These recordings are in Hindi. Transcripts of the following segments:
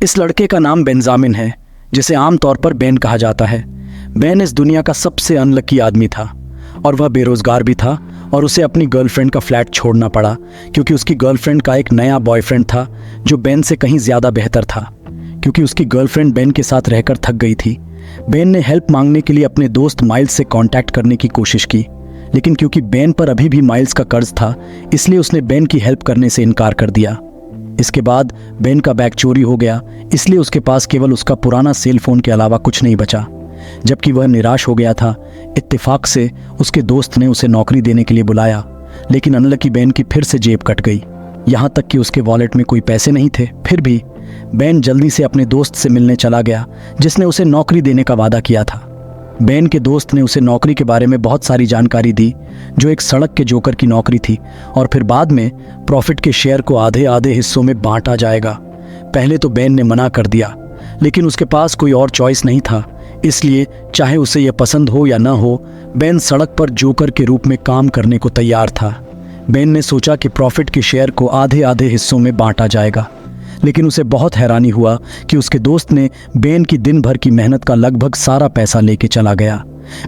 इस लड़के का नाम बेंजामिन है, जिसे आमतौर पर बेन कहा जाता है। बेन इस दुनिया का सबसे अनलकी आदमी था और वह बेरोजगार भी था और उसे अपनी गर्लफ्रेंड का फ्लैट छोड़ना पड़ा क्योंकि उसकी गर्लफ्रेंड का एक नया बॉयफ्रेंड था जो बेन से कहीं ज़्यादा बेहतर था। क्योंकि उसकी गर्लफ्रेंड बेन के साथ रहकर थक गई थी, बेन ने हेल्प मांगने के लिए अपने दोस्त माइल्स से कांटेक्ट करने की कोशिश की, लेकिन क्योंकि बेन पर अभी भी माइल्स का कर्ज था इसलिए उसने बेन की हेल्प करने से इनकार कर दिया। इसके बाद बेन का बैग चोरी हो गया, इसलिए उसके पास केवल उसका पुराना सेल फोन के अलावा कुछ नहीं बचा। जबकि वह निराश हो गया था, इत्तेफाक से उसके दोस्त ने उसे नौकरी देने के लिए बुलाया, लेकिन अनलकी बेन की फिर से जेब कट गई, यहाँ तक कि उसके वॉलेट में कोई पैसे नहीं थे। फिर भी बेन जल्दी से अपने दोस्त से मिलने चला गया जिसने उसे नौकरी देने का वादा किया था। बेन के दोस्त ने उसे नौकरी के बारे में बहुत सारी जानकारी दी, जो एक सड़क के जोकर की नौकरी थी और फिर बाद में प्रॉफिट के शेयर को आधे आधे हिस्सों में बांटा जाएगा। पहले तो बेन ने मना कर दिया, लेकिन उसके पास कोई और चॉइस नहीं था, इसलिए चाहे उसे यह पसंद हो या ना हो, बेन सड़क पर जोकर के रूप में काम करने को तैयार था। बेन ने सोचा कि प्रॉफिट के शेयर को आधे आधे हिस्सों में बांटा जाएगा, लेकिन उसे बहुत हैरानी हुआ कि उसके दोस्त ने बेन की दिन भर की मेहनत का लगभग सारा पैसा लेके चला गया।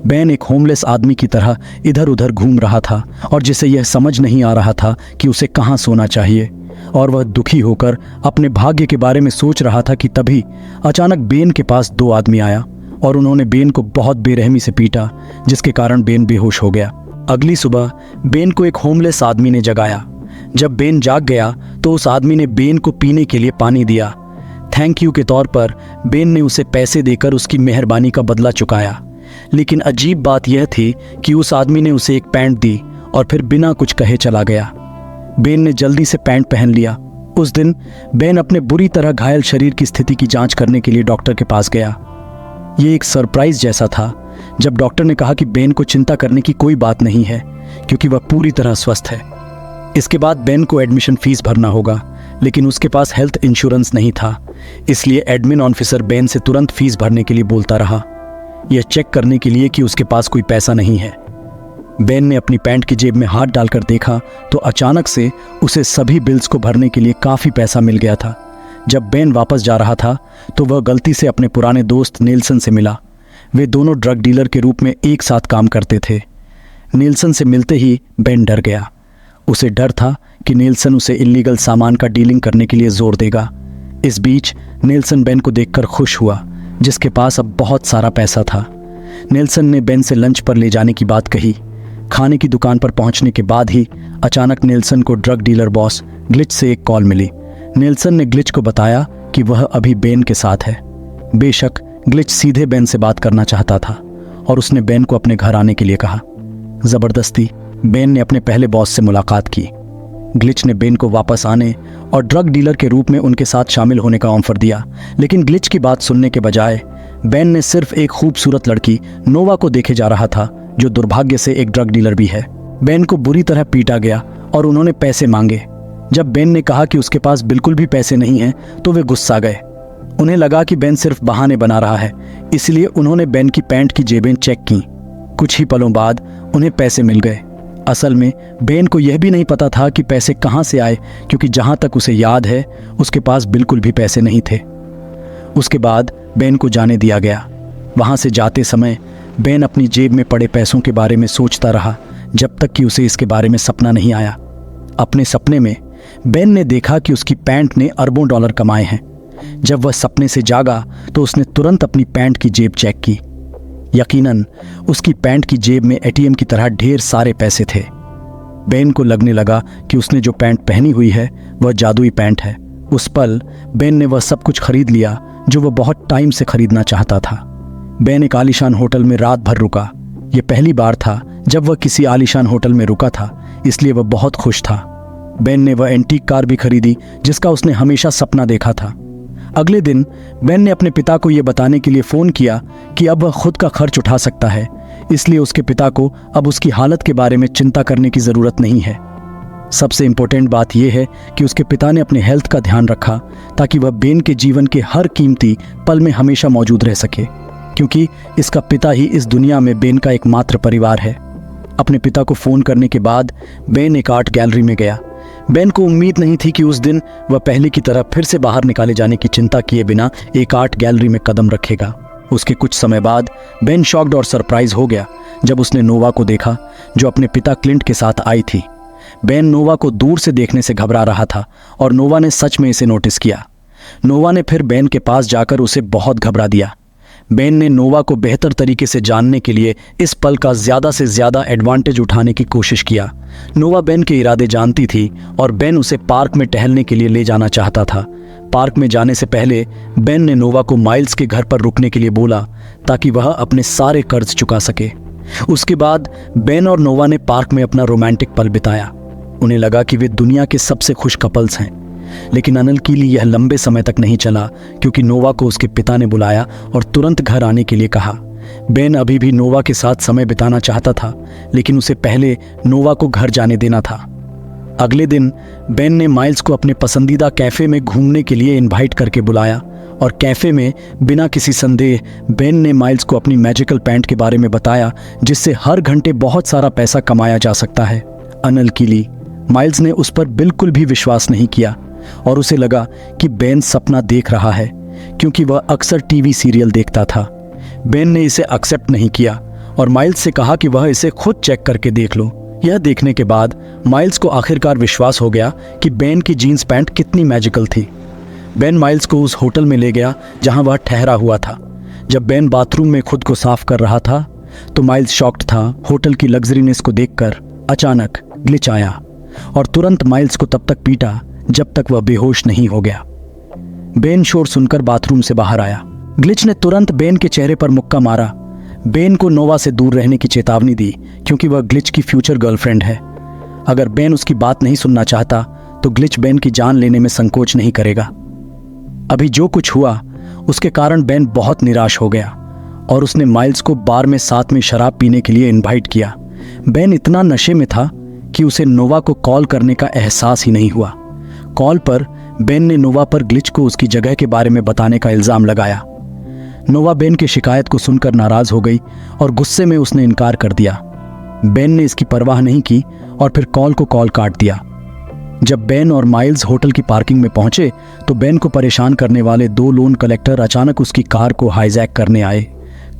बेन एक होमलेस आदमी की तरह इधर उधर घूम रहा था और जिसे यह समझ नहीं आ रहा था कि उसे कहाँ सोना चाहिए, और वह दुखी होकर अपने भाग्य के बारे में सोच रहा था कि तभी अचानक बेन के पास दो आदमी आया और उन्होंने बेन को बहुत बेरहमी से पीटा, जिसके कारण बेन बेहोश हो गया। अगली सुबह बेन को एक होमलेस आदमी ने जगाया। जब बेन जाग गया तो उस आदमी ने बेन को पीने के लिए पानी दिया। थैंक यू के तौर पर बेन ने उसे पैसे देकर उसकी मेहरबानी का बदला चुकाया, लेकिन अजीब बात यह थी कि उस आदमी ने उसे एक पैंट दी और फिर बिना कुछ कहे चला गया। बेन ने जल्दी से पैंट पहन लिया। उस दिन बेन अपने बुरी तरह घायल शरीर की स्थिति की जांच करने के लिए डॉक्टर के पास गया। ये एक सरप्राइज जैसा था जब डॉक्टर ने कहा कि बेन को चिंता करने की कोई बात नहीं है क्योंकि वह पूरी तरह स्वस्थ है। इसके बाद बेन को एडमिशन फीस भरना होगा, लेकिन उसके पास हेल्थ इंश्योरेंस नहीं था, इसलिए एडमिन ऑफिसर बेन से तुरंत फीस भरने के लिए बोलता रहा, यह चेक करने के लिए कि उसके पास कोई पैसा नहीं है। बेन ने अपनी पैंट की जेब में हाथ डालकर देखा तो अचानक से उसे सभी बिल्स को भरने के लिए काफ़ी पैसा मिल गया था। जब बेन वापस जा रहा था तो वह गलती से अपने पुराने दोस्त नेल्सन से मिला। वे दोनों ड्रग डीलर के रूप में एक साथ काम करते थे। नेल्सन से मिलते ही बेन डर गया। उसे डर था कि नेल्सन उसे इल्लीगल सामान का डीलिंग करने के लिए जोर देगा। इस बीच नेल्सन बेन को देखकर खुश हुआ, जिसके पास अब बहुत सारा पैसा था। नेल्सन ने बेन से लंच पर ले जाने की बात कही। खाने की दुकान पर पहुंचने के बाद ही अचानक नेल्सन को ड्रग डीलर बॉस ग्लिच से एक कॉल मिली। नेल्सन ने ग्लिच को बताया कि वह अभी बेन के साथ है। बेशक ग्लिच सीधे बेन से बात करना चाहता था और उसने बेन को अपने घर आने के लिए कहा। जबरदस्ती बेन ने अपने पहले बॉस से मुलाकात की। ग्लिच ने बेन को वापस आने और ड्रग डीलर के रूप में उनके साथ शामिल होने का ऑफर दिया, लेकिन ग्लिच की बात सुनने के बजाय बेन ने सिर्फ एक खूबसूरत लड़की नोवा को देखे जा रहा था, जो दुर्भाग्य से एक ड्रग डीलर भी है। बेन को बुरी तरह पीटा गया और उन्होंने पैसे मांगे। जब बेन ने कहा कि उसके पास बिल्कुल भी पैसे नहीं हैं, तो वे गुस्सा गए। उन्हें लगा कि बेन सिर्फ बहाने बना रहा है, इसलिए उन्होंने बेन की पैंट की जेबें चेक की। कुछ ही पलों बाद उन्हें पैसे मिल गए। असल में बेन को यह भी नहीं पता था कि पैसे कहाँ से आए, क्योंकि जहाँ तक उसे याद है उसके पास बिल्कुल भी पैसे नहीं थे। उसके बाद बेन को जाने दिया गया। वहाँ से जाते समय बेन अपनी जेब में पड़े पैसों के बारे में सोचता रहा, जब तक कि उसे इसके बारे में सपना नहीं आया। अपने सपने में बेन ने देखा कि उसकी पैंट ने अरबों डॉलर कमाए हैं। जब वह सपने से जागा तो उसने तुरंत अपनी पैंट की जेब चेक की। यकीनन उसकी पैंट की जेब में एटीएम की तरह ढेर सारे पैसे थे। बेन को लगने लगा कि उसने जो पैंट पहनी हुई है वह जादुई पैंट है। उस पल बेन ने वह सब कुछ खरीद लिया जो वह बहुत टाइम से खरीदना चाहता था। बेन एक आलीशान होटल में रात भर रुका। यह पहली बार था जब वह किसी आलीशान होटल में रुका था, इसलिए वह बहुत खुश था। बेन ने वह एंटीक कार भी खरीदी जिसका उसने हमेशा सपना देखा था। अगले दिन बेन ने अपने पिता को यह बताने के लिए फ़ोन किया कि अब वह खुद का खर्च उठा सकता है, इसलिए उसके पिता को अब उसकी हालत के बारे में चिंता करने की ज़रूरत नहीं है। सबसे इम्पोर्टेंट बात यह है कि उसके पिता ने अपने हेल्थ का ध्यान रखा ताकि वह बेन के जीवन के हर कीमती पल में हमेशा मौजूद रह सके, क्योंकि इसका पिता ही इस दुनिया में बेन का एकमात्र परिवार है। अपने पिता को फ़ोन करने के बाद बेन एक आर्ट गैलरी में गया। बेन को उम्मीद नहीं थी कि उस दिन वह पहले की तरह फिर से बाहर निकाले जाने की चिंता किए बिना एक आर्ट गैलरी में कदम रखेगा। उसके कुछ समय बाद बेन शॉक्ड और सरप्राइज हो गया जब उसने नोवा को देखा, जो अपने पिता क्लिंट के साथ आई थी। बेन नोवा को दूर से देखने से घबरा रहा था और नोवा ने सच में इसे नोटिस किया। नोवा ने फिर बेन के पास जाकर उसे बहुत घबरा दिया। बेन ने नोवा को बेहतर तरीके से जानने के लिए इस पल का ज़्यादा से ज़्यादा एडवांटेज उठाने की कोशिश किया। नोवा बेन के इरादे जानती थी और बेन उसे पार्क में टहलने के लिए ले जाना चाहता था। पार्क में जाने से पहले बेन ने नोवा को माइल्स के घर पर रुकने के लिए बोला ताकि वह अपने सारे कर्ज चुका सके। उसके बाद बेन और नोवा ने पार्क में अपना रोमांटिक पल बिताया। उन्हें लगा कि वे दुनिया के सबसे खुश कपल्स हैं। लेकिन अनिल के लिए यह लंबे समय तक नहीं चला, क्योंकि नोवा को उसके पिता ने बुलाया और तुरंत घर आने के लिए कहा। बेन अभी भी नोवा के साथ समय बिताना चाहता था, लेकिन उसे पहले नोवा को घर जाने देना था। अगले दिन बेन ने माइल्स को अपने पसंदीदा कैफ़े में घूमने के लिए इनवाइट करके बुलाया और कैफ़े में बिना किसी संदेह बेन ने माइल्स को अपनी मैजिकल पैंट के बारे में बताया, जिससे हर घंटे बहुत सारा पैसा कमाया जा सकता है। अनिल के लिए माइल्स ने उस पर बिल्कुल भी विश्वास नहीं किया और उसे लगा कि बेन सपना देख रहा है, क्योंकि वह अक्सर टीवी सीरियल देखता था। बेन ने इसे एक्सेप्ट नहीं किया और माइल्स से कहा कि वह इसे खुद चेक करके देख लो। यह देखने के बाद माइल्स को आखिरकार विश्वास हो गया कि बेन की जीन्स पैंट कितनी मैजिकल थी। बेन माइल्स को उस होटल में ले गया जहां वह ठहरा हुआ था। जब बेन बाथरूम में खुद को साफ कर रहा था तो माइल्स शॉक्ड था। होटल की लग्जरीनेस को देखकर अचानक ग्लिच आया और तुरंत माइल्स को तब तक पीटा जब तक वह बेहोश नहीं हो गया। बेन शोर सुनकर बाथरूम से बाहर आया। ग्लिच ने तुरंत बेन के चेहरे पर मुक्का मारा। बेन को नोवा से दूर रहने की चेतावनी दी, क्योंकि वह ग्लिच की फ्यूचर गर्लफ्रेंड है। अगर बेन उसकी बात नहीं सुनना चाहता तो ग्लिच बेन की जान लेने में संकोच नहीं करेगा। अभी जो कुछ हुआ उसके कारण बेन बहुत निराश हो गया और उसने माइल्स को बार में साथ में शराब पीने के लिए इनवाइट किया। बेन इतना नशे में था कि उसे नोवा को कॉल करने का एहसास ही नहीं हुआ। कॉल पर बेन ने नोवा पर ग्लिच को उसकी जगह के बारे में बताने का इल्ज़ाम लगाया। नोवा बेन की शिकायत को सुनकर नाराज़ हो गई और गुस्से में उसने इनकार कर दिया। बेन ने इसकी परवाह नहीं की और फिर कॉल काट दिया। जब बेन और माइल्स होटल की पार्किंग में पहुंचे तो बेन को परेशान करने वाले 2 लोन कलेक्टर अचानक उसकी कार को हाईजैक करने आए।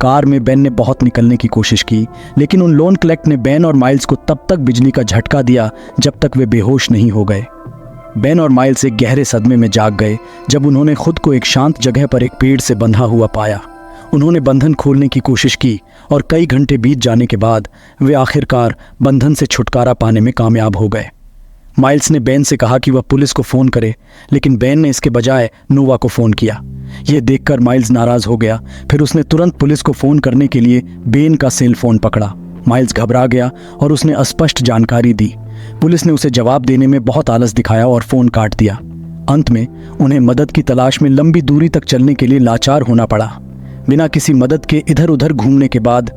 कार में बेन ने बहुत निकलने की कोशिश की, लेकिन उन लोन कलेक्टर ने बेन और माइल्स को तब तक बिजली का झटका दिया जब तक वे बेहोश नहीं हो गए। बेन और माइल्स एक गहरे सदमे में जाग गए जब उन्होंने खुद को एक शांत जगह पर एक पेड़ से बंधा हुआ पाया। उन्होंने बंधन खोलने की कोशिश की और कई घंटे बीत जाने के बाद वे आखिरकार बंधन से छुटकारा पाने में कामयाब हो गए। माइल्स ने बेन से कहा कि वह पुलिस को फ़ोन करे, लेकिन बेन ने इसके बजाय नोवा को फ़ोन किया। यह देखकर माइल्स नाराज़ हो गया। फिर उसने तुरंत पुलिस को फ़ोन करने के लिए बेन का सेल फ़ोन पकड़ा। माइल्स घबरा गया और उसने अस्पष्ट जानकारी दी। पुलिस ने उसे जवाब देने में बहुत आलस दिखाया और फ़ोन काट दिया। अंत में उन्हें मदद की तलाश में लंबी दूरी तक चलने के लिए लाचार होना पड़ा। बिना किसी मदद के इधर उधर घूमने के बाद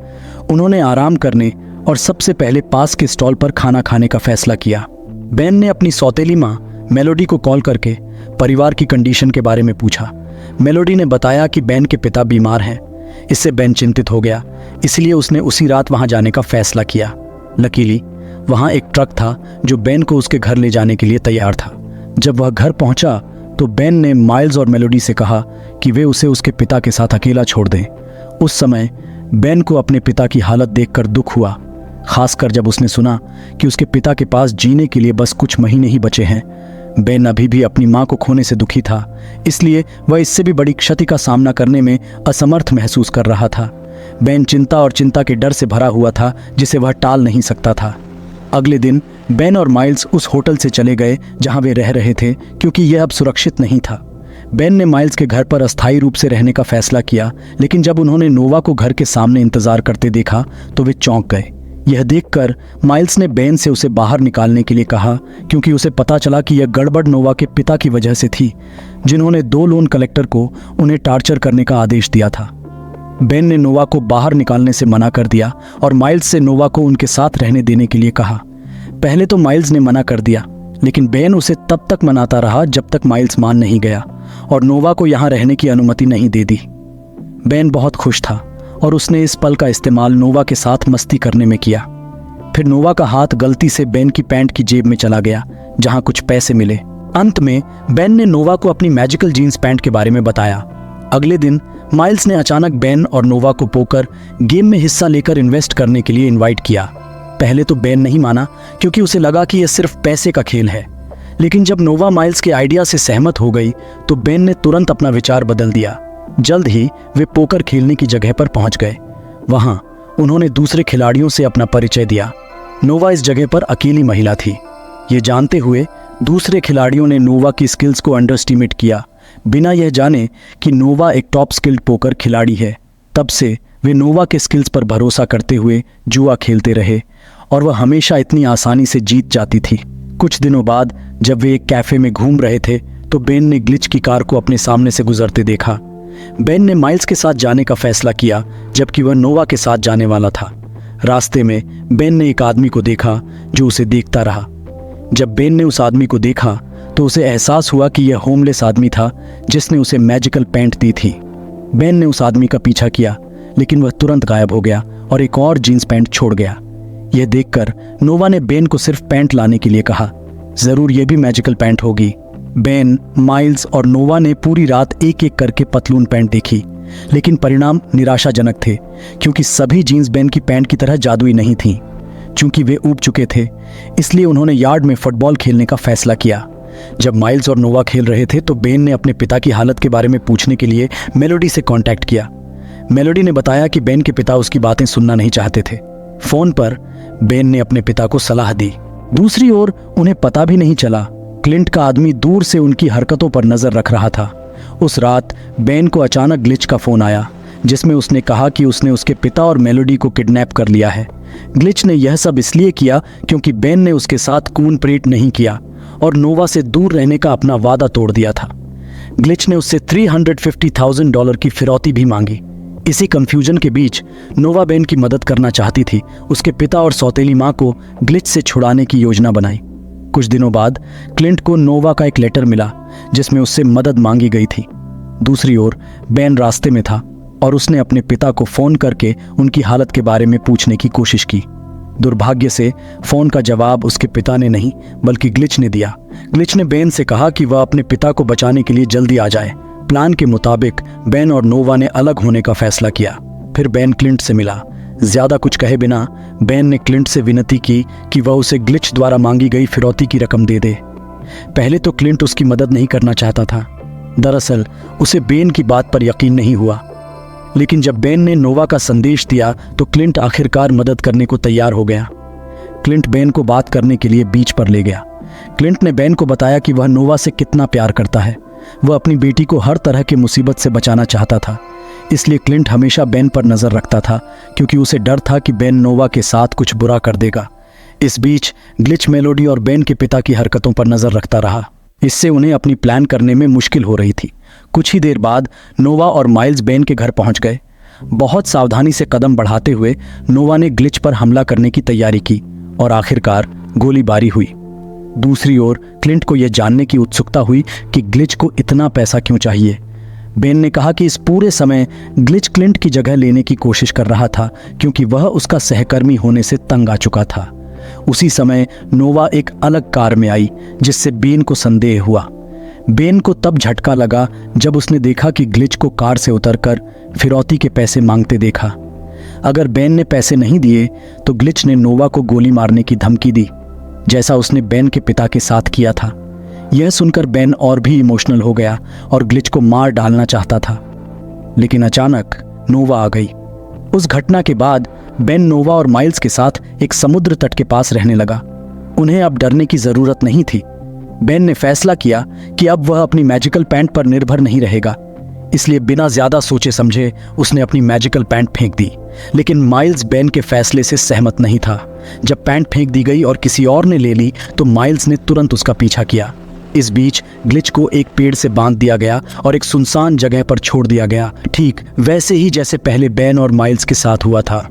उन्होंने आराम करने और सबसे पहले पास के स्टॉल पर खाना खाने का फैसला किया। बेन ने अपनी सौतेली माँ मेलोडी को कॉल करके परिवार की कंडीशन के बारे में पूछा। मेलोडी ने बताया कि बेन के पिता बीमार हैं। इससे बेन चिंतित हो गया, इसलिए उसने उसी रात वहां जाने का फैसला किया। लकीली वहां एक ट्रक था जो बेन को उसके घर ले जाने के लिए तैयार था। जब वह घर पहुंचा तो बेन ने माइल्स और मेलोडी से कहा कि वे उसे उसके पिता के साथ अकेला छोड़ दें। उस समय बेन को अपने पिता की हालत देखकर दुख हुआ, खासकर जब उसने सुना कि उसके पिता के पास जीने के लिए बस कुछ महीने ही बचे हैं। बेन अभी भी अपनी मां को खोने से दुखी था, इसलिए वह इससे भी बड़ी क्षति का सामना करने में असमर्थ महसूस कर रहा था। बेन चिंता और चिंता के डर से भरा हुआ था जिसे वह टाल नहीं सकता था। अगले दिन बेन और माइल्स उस होटल से चले गए जहां वे रह रहे थे, क्योंकि यह अब सुरक्षित नहीं था। बेन ने माइल्स के घर पर अस्थायी रूप से रहने का फैसला किया, लेकिन जब उन्होंने नोवा को घर के सामने इंतजार करते देखा तो वे चौंक गए। यह देखकर माइल्स ने बेन से उसे बाहर निकालने के लिए कहा, क्योंकि उसे पता चला कि यह गड़बड़ नोवा के पिता की वजह से थी, जिन्होंने 2 लोन कलेक्टर को उन्हें टार्चर करने का आदेश दिया था। बेन ने नोवा को बाहर निकालने से मना कर दिया और माइल्स से नोवा को उनके साथ रहने देने के लिए कहा। पहले तो माइल्स ने मना कर दिया, लेकिन बेन उसे तब तक मनाता रहा जब तक माइल्स मान नहीं गया और नोवा को यहाँ रहने की अनुमति नहीं दे दी। बेन बहुत खुश था और उसने इस पल का इस्तेमाल नोवा के साथ मस्ती करने में किया। फिर नोवा का हाथ गलती से बेन की पैंट की जेब में चला गया जहां कुछ पैसे मिले। अंत में बेन ने नोवा को अपनी मैजिकल जीन्स पैंट के बारे में बताया। अगले दिन माइल्स ने अचानक बेन और नोवा को पोकर गेम में हिस्सा लेकर इन्वेस्ट करने के लिए इनवाइट किया। पहले तो बेन नहीं माना क्योंकि उसे लगा कि यह सिर्फ पैसे का खेल है, लेकिन जब नोवा माइल्स के आइडिया से सहमत हो गई तो बेन ने तुरंत अपना विचार बदल दिया। जल्द ही वे पोकर खेलने की जगह पर पहुंच गए। वहां उन्होंने दूसरे खिलाड़ियों से अपना परिचय दिया। नोवा इस जगह पर अकेली महिला थी। ये जानते हुए दूसरे खिलाड़ियों ने नोवा की स्किल्स को अंडरएस्टिमेट किया, बिना यह जाने कि नोवा एक टॉप स्किल्ड पोकर खिलाड़ी है। तब से वे नोवा के स्किल्स पर भरोसा करते हुए जुआ खेलते रहे और वह हमेशा इतनी आसानी से जीत जाती थी। कुछ दिनों बाद जब वे एक कैफे में घूम रहे थे तो बेन ने ग्लिच की कार को अपने सामने से गुजरते देखा। बेन ने माइल्स के साथ जाने का फैसला किया जबकि वह नोवा के साथ जाने वाला था। रास्ते में बेन ने एक आदमी को देखा जो उसे देखता रहा। जब बेन ने उस आदमी को देखा तो उसे एहसास हुआ कि यह होमलेस आदमी था जिसने उसे मैजिकल पैंट दी थी। बेन ने उस आदमी का पीछा किया लेकिन वह तुरंत गायब हो गया और एक और जीन्स पैंट छोड़ गया। यह देखकर नोवा ने बेन को सिर्फ पैंट लाने के लिए कहा, जरूर यह भी मैजिकल पैंट होगी। बेन, माइल्स और नोवा ने पूरी रात एक एक करके पतलून पैंट देखी, लेकिन परिणाम निराशाजनक थे क्योंकि सभी जीन्स बेन की पैंट की तरह जादुई नहीं थीं। चूंकि वे ऊब चुके थे इसलिए उन्होंने यार्ड में फुटबॉल खेलने का फैसला किया। जब माइल्स और नोवा खेल रहे थे तो बेन ने अपने पिता की हालत के बारे में पूछने के लिए मेलोडी से कांटेक्ट किया। मेलोडी ने बताया कि बेन के पिता उसकी बातें सुनना नहीं चाहते थे। फोन पर बेन ने अपने पिता को सलाह दी। दूसरी ओर उन्हें पता भी नहीं चला, क्लिंट का आदमी दूर से उनकी हरकतों पर नजर रख रहा था। उस रात बेन को अचानक ग्लिच का फोन आया जिसमें उसने कहा कि उसने उसके पिता और मेलोडी को किडनैप कर लिया है। ग्लिच ने यह सब इसलिए किया क्योंकि बेन ने उसके साथ खून परेड नहीं किया और नोवा से दूर रहने का अपना वादा तोड़ दिया था। ग्लिच ने उससे $350,000 की फिरौती भी मांगी। इसी कंफ्यूजन के बीच नोवा बेन की मदद करना चाहती थी। उसके पिता और सौतेली माँ को ग्लिच से छुड़ाने की योजना बनाई। कुछ दिनों बाद क्लिंट को नोवा का एक लेटर मिला जिसमें उससे मदद मांगी गई थी। दूसरी ओर बेन रास्ते में था और उसने अपने पिता को फोन करके उनकी हालत के बारे में पूछने की कोशिश की। दुर्भाग्य से फोन का जवाब उसके पिता ने नहीं बल्कि ग्लिच ने दिया। ग्लिच ने बेन से कहा कि वह अपने पिता को बचाने के लिए जल्दी आ जाए। प्लान के मुताबिक बेन और नोवा ने अलग होने का फैसला किया। फिर बेन क्लिंट से मिला। ज्यादा कुछ कहे बिना बेन ने क्लिंट से विनती की कि वह उसे ग्लिच द्वारा मांगी गई फिरौती की रकम दे दे। पहले तो क्लिंट उसकी मदद नहीं करना चाहता था। दरअसल उसे बेन की बात पर यकीन नहीं हुआ, लेकिन जब बेन ने नोवा का संदेश दिया तो क्लिंट आखिरकार मदद करने को तैयार हो गया। क्लिंट बेन को बात करने के लिए बीच पर ले गया। क्लिंट ने बेन को बताया कि वह नोवा से कितना प्यार करता है। वह अपनी बेटी को हर तरह की मुसीबत से बचाना चाहता था, इसलिए क्लिंट हमेशा बेन पर नजर रखता था क्योंकि उसे डर था कि बेन नोवा के साथ कुछ बुरा कर देगा। इस बीच ग्लिच मेलोडी और बेन के पिता की हरकतों पर नजर रखता रहा। इससे उन्हें अपनी प्लान करने में मुश्किल हो रही थी। कुछ ही देर बाद नोवा और माइल्स बेन के घर पहुंच गए। बहुत सावधानी से कदम बढ़ाते हुए नोवा ने ग्लिच पर हमला करने की तैयारी की और आखिरकार गोलीबारी हुई। दूसरी ओर क्लिंट को यह जानने की उत्सुकता हुई कि ग्लिच को इतना पैसा क्यों चाहिए। बेन ने कहा कि इस पूरे समय ग्लिच क्लिंट की जगह लेने की कोशिश कर रहा था क्योंकि वह उसका सहकर्मी होने से तंग आ चुका था। उसी समय नोवा एक अलग कार में आई जिससे बेन को संदेह हुआ। बेन को तब झटका लगा जब उसने देखा कि ग्लिच को कार से उतरकर फिरौती के पैसे मांगते देखा। अगर बेन ने पैसे नहीं दिए तो ग्लिच ने नोवा को गोली मारने की धमकी दी, जैसा उसने बेन के पिता के साथ किया था। यह सुनकर बेन और भी इमोशनल हो गया और ग्लिच को मार डालना चाहता था, लेकिन अचानक नोवा आ गई। उस घटना के बाद बेन नोवा और माइल्स के साथ एक समुद्र तट के पास रहने लगा। उन्हें अब डरने की जरूरत नहीं थी। बेन ने फैसला किया कि अब वह अपनी मैजिकल पैंट पर निर्भर नहीं रहेगा, इसलिए बिना ज्यादा सोचे समझे उसने अपनी मैजिकल पैंट फेंक दी। लेकिन माइल्स बेन के फैसले से सहमत नहीं था। जब पैंट फेंक दी गई और किसी और ने ले ली तो माइल्स ने तुरंत उसका पीछा किया। इस बीच ग्लिच को एक पेड़ से बांध दिया गया और एक सुनसान जगह पर छोड़ दिया गया, ठीक वैसे ही जैसे पहले बेन और माइल्स के साथ हुआ था।